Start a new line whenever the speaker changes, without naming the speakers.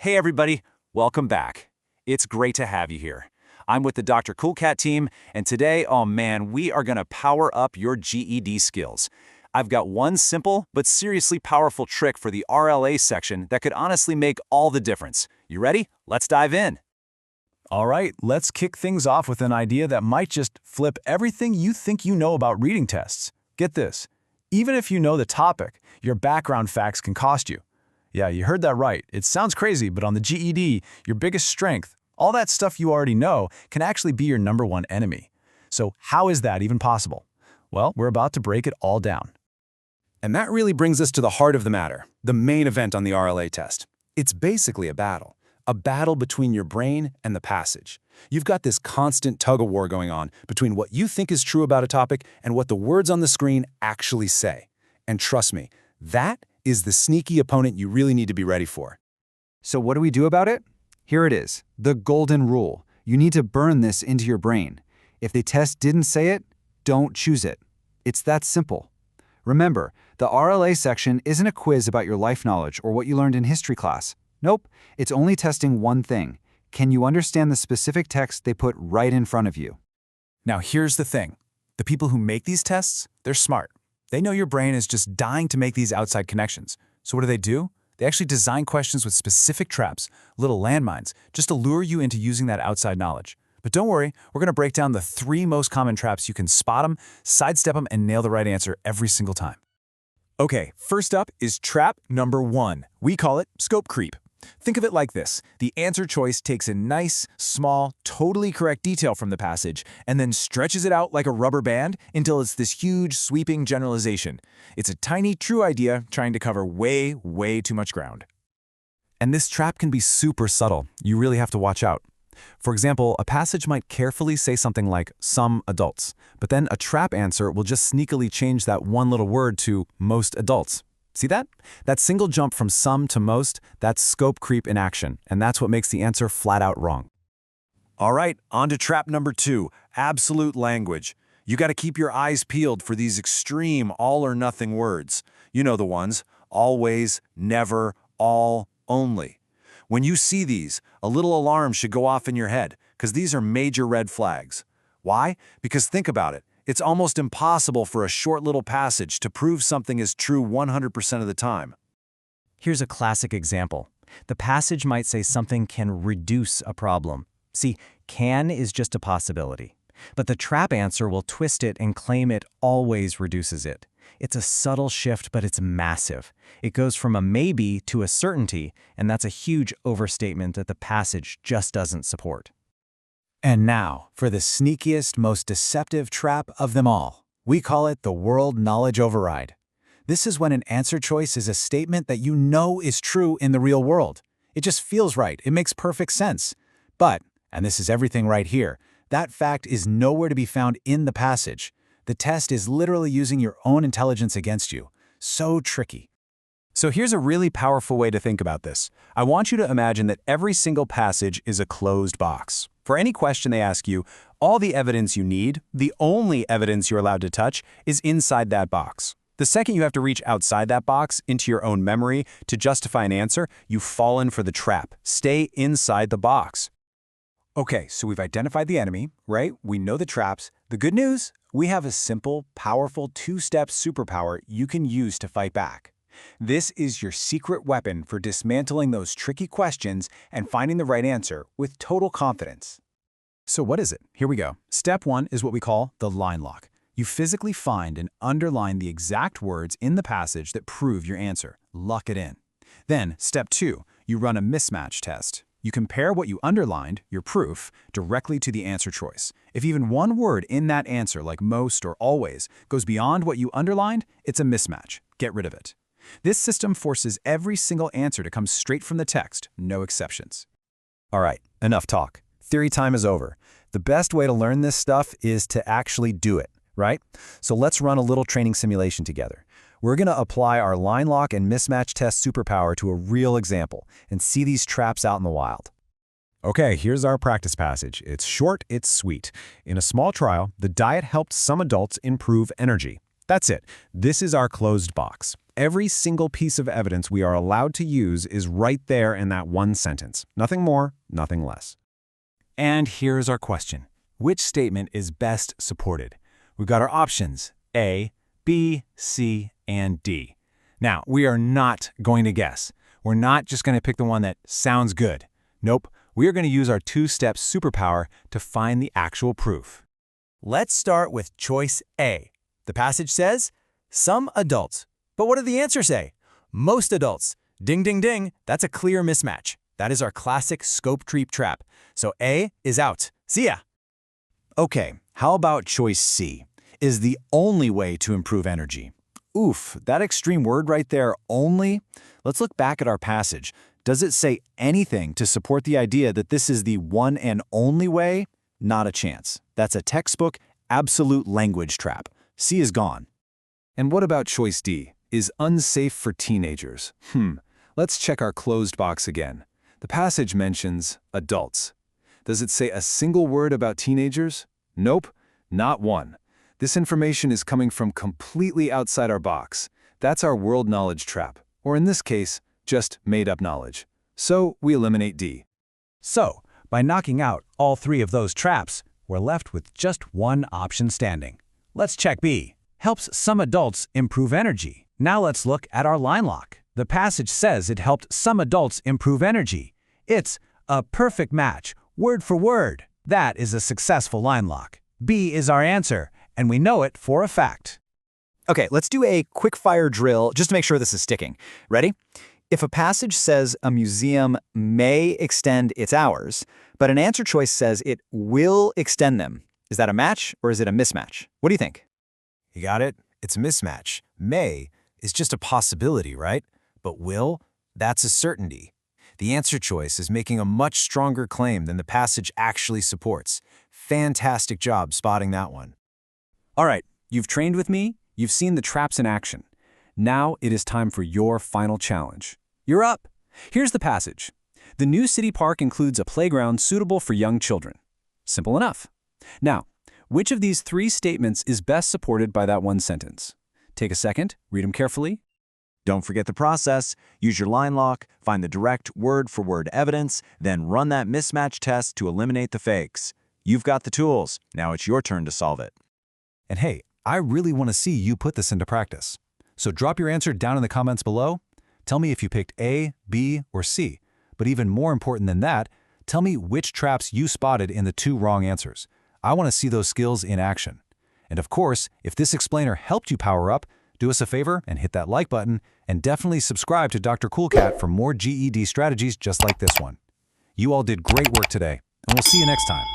Hey everybody, welcome back. It's great to have you here. I'm with the Dr. Coolcat team, and today, oh man, we are gonna power up your GED skills. I've got one simple but seriously powerful trick for the RLA section that could honestly make all the difference. You ready? Let's dive in.
All right, let's kick things off with an idea that might just flip everything you think you know about reading tests. Get this, even if you know the topic, your background facts can cost you. Yeah, you heard that right. It sounds crazy, but on the GED, your biggest strength, all that stuff you already know, can actually be your #1 enemy. So how is that even possible? Well, we're about to break it all down.
And that really brings us to the heart of the matter, the main event on the RLA test. It's basically a battle between your brain and the passage. You've got this constant tug-of-war going on between what you think is true about a topic and what the words on the screen actually say. And trust me, that is the sneaky opponent you really need to be ready for.
So what do we do about it? Here it is, the golden rule. You need to burn this into your brain. If the test didn't say it, don't choose it. It's that simple. Remember, the RLA section isn't a quiz about your life knowledge or what you learned in history class. Nope, it's only testing one thing. Can you understand the specific text they put right in front of you?
Now here's the thing. The people who make these tests, they're smart. They know your brain is just dying to make these outside connections. So what do? They actually design questions with specific traps, little landmines, just to lure you into using that outside knowledge. But don't worry, we're going to break down the 3 most common traps you can spot them, sidestep them, and nail the right answer every single time. Okay, first up is trap number 1. We call it scope creep. Think of it like this. The answer choice takes a nice, small, totally correct detail from the passage and then stretches it out like a rubber band until it's this huge, sweeping generalization. It's a tiny, true idea trying to cover way, way too much ground. And this trap can be super subtle. You really have to watch out. For example, a passage might carefully say something like some adults, but then a trap answer will just sneakily change that one little word to most adults. See that? That single jump from some to most, that's scope creep in action, and that's what makes the answer flat out wrong.
All right, on to trap number 2, absolute language. You got to keep your eyes peeled for these extreme all or nothing words. You know the ones, always, never, all, only. When you see these, a little alarm should go off in your head, because these are major red flags. Why? Because think about it. It's almost impossible for a short little passage to prove something is true 100% of the time.
Here's a classic example. The passage might say something can reduce a problem. See, can is just a possibility. But the trap answer will twist it and claim it always reduces it. It's a subtle shift, but it's massive. It goes from a maybe to a certainty, and that's a huge overstatement that the passage just doesn't support.
And now, for the sneakiest, most deceptive trap of them all. We call it the world knowledge override. This is when an answer choice is a statement that you know is true in the real world. It just feels right, it makes perfect sense. But, and this is everything right here, that fact is nowhere to be found in the passage. The test is literally using your own intelligence against you. So tricky. So here's a really powerful way to think about this. I want you to imagine that every single passage is a closed box. For any question they ask you, all the evidence you need, the only evidence you're allowed to touch, is inside that box. The second you have to reach outside that box, into your own memory, to justify an answer, you've fallen for the trap. Stay inside the box. Okay, so we've identified the enemy, right? We know the traps. The good news? We have a simple, powerful 2-step superpower you can use to fight back. This is your secret weapon for dismantling those tricky questions and finding the right answer with total confidence. So what is it? Here we go. Step 1 is what we call the line lock. You physically find and underline the exact words in the passage that prove your answer. Lock it in. Then, step 2, you run a mismatch test. You compare what you underlined, your proof, directly to the answer choice. If even one word in that answer, like most or always, goes beyond what you underlined, it's a mismatch. Get rid of it. This system forces every single answer to come straight from the text, no exceptions. All right, enough talk. Theory time is over. The best way to learn this stuff is to actually do it, right? So let's run a little training simulation together. We're going to apply our line lock and mismatch test superpower to a real example and see these traps out in the wild. Okay, here's our practice passage. It's short, it's sweet. In a small trial, the diet helped some adults improve energy. That's it. This is our closed box. Every single piece of evidence we are allowed to use is right there in that one sentence. Nothing more, nothing less. And here's our question. Which statement is best supported? We've got our options, A, B, C, and D. Now, we are not going to guess. We're not just going to pick the one that sounds good. Nope, we are going to use our two-step superpower to find the actual proof.
Let's start with choice A. The passage says, some adults. But what did the answer say? Most adults. Ding, ding, ding. That's a clear mismatch. That is our classic scope creep trap. So A is out. See ya.
Okay, how about choice C? Is the only way to improve energy. Oof, that extreme word right there, only? Let's look back at our passage. Does it say anything to support the idea that this is the one and only way? Not a chance. That's a textbook, absolute language trap. C is gone. And what about choice D? Is unsafe for teenagers? Let's check our closed box again. The passage mentions adults. Does it say a single word about teenagers? Nope, not one. This information is coming from completely outside our box. That's our world knowledge trap, or in this case, just made-up knowledge. So we eliminate D.
So, by knocking out all three of those traps, we're left with just one option standing. Let's check B. Helps some adults improve energy. Now let's look at our line lock. The passage says it helped some adults improve energy. It's a perfect match, word for word. That is a successful line lock. B is our answer, and we know it for a fact.
Okay, let's do a quick-fire drill just to make sure this is sticking. Ready? If a passage says a museum may extend its hours, but an answer choice says it will extend them, is that a match or is it a mismatch? What do you think?
You got it? It's a mismatch. May is just a possibility, right? But will? That's a certainty. The answer choice is making a much stronger claim than the passage actually supports. Fantastic job spotting that one. All right, you've trained with me, you've seen the traps in action. Now it is time for your final challenge. You're up. Here's the passage. The new city park includes a playground suitable for young children. Simple enough. Now, which of these three statements is best supported by that one sentence? Take a second, read them carefully.
Don't forget the process. Use your line lock, find the direct word-for-word evidence, then run that mismatch test to eliminate the fakes. You've got the tools. Now it's your turn to solve it.
And hey, I really want to see you put this into practice. So drop your answer down in the comments below. Tell me if you picked A, B, or C. But even more important than that, tell me which traps you spotted in the two wrong answers. I want to see those skills in action. And of course, if this explainer helped you power up, do us a favor and hit that like button, and definitely subscribe to Dr. Coolcat for more GED strategies just like this one. You all did great work today, and we'll see you next time.